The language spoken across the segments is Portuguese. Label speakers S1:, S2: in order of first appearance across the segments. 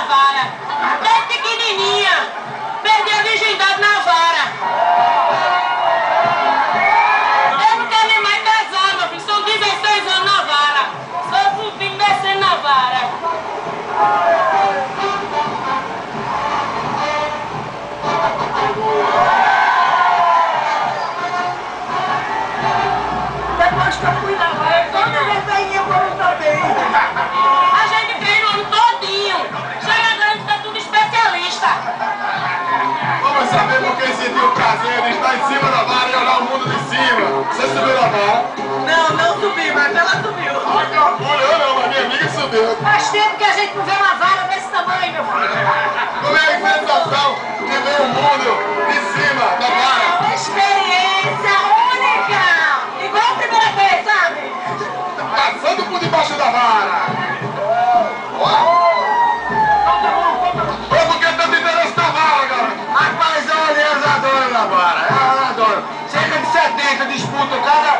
S1: vara. Desde pequenininha, perdi a virgindade na vara. Eu não quero nem mais casar, meu filho. São 16 anos na vara. Sou subindo, descendo na vara.
S2: Depois que eu fui na vara, toda vez aí eu vou também.
S1: A gente treina o ano todinho. Chega grande, tá tudo especialista.
S3: Vamos saber por que sentiu o prazer de estar em cima da vara e olhar o mundo de cima. Você subiu na vara?
S2: Não subi, mas ela subiu.
S3: Ai, que orgulho. Eu não, mas minha amiga subiu.
S1: Faz tempo que a gente não vê uma vara desse tamanho, meu filho.
S3: Como é a sensação de ver o mundo de cima da
S1: É
S3: vara?
S1: uma experiência única. Igual a primeira vez, sabe?
S3: Passando por debaixo da vara. Mas por que tanto interesse na vara, galera?
S4: Rapaz, olha, eles adoram na vara, elas adoram. Cerca de 70 disputam cada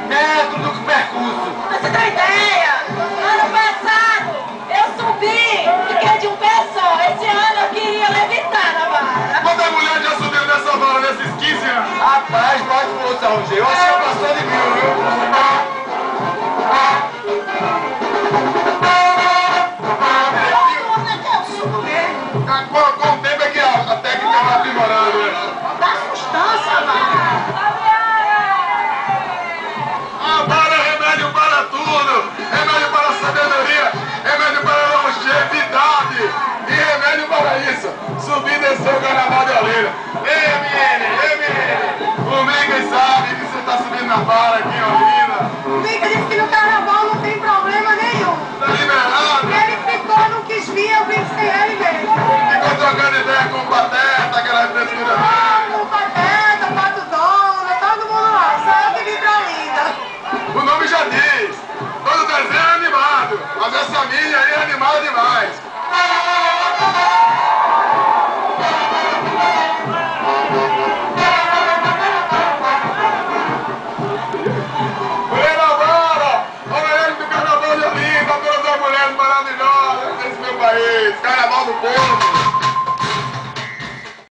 S4: metro do percurso.
S1: Pra você ter ideia, ano passado eu subi, fiquei de um pé só. Esse ano eu queria levitar na vara.
S3: Quanta mulher já subiu nessa vara nesses 15 anos?
S4: Rapaz, pode força, Roger. Eu acho que passou de 1000, viu?
S3: Com o tempo é que a técnica vai aprimorando, né?
S1: Dá sustância, vara.
S3: A vara é remédio para tudo! Remédio para a sabedoria, remédio para a longevidade e remédio para isso. Subir e descer o carnaval de Olinda. Ei, menino! O Mica sabe que você está subindo na vara aqui em Olinda.
S2: O Mica disse que no carnaval não tem problema nenhum.
S3: Tá liberado?
S2: Ele ficou, não quis vir, eu vim sem ele mesmo.
S3: Ficou trocando ideia com o Pateta, aquela frescura dele.
S2: O Pateta, o Pato Dona, todo mundo lá. Só eu que vim pra Olinda.
S3: O nome já diz. Todo desenho é animado, mas essa minha aí é animada demais. Mulher na vara! Homenagem do Carnaval de Olinda, todas as mulheres maravilhosas desse meu país. Carnaval do povo.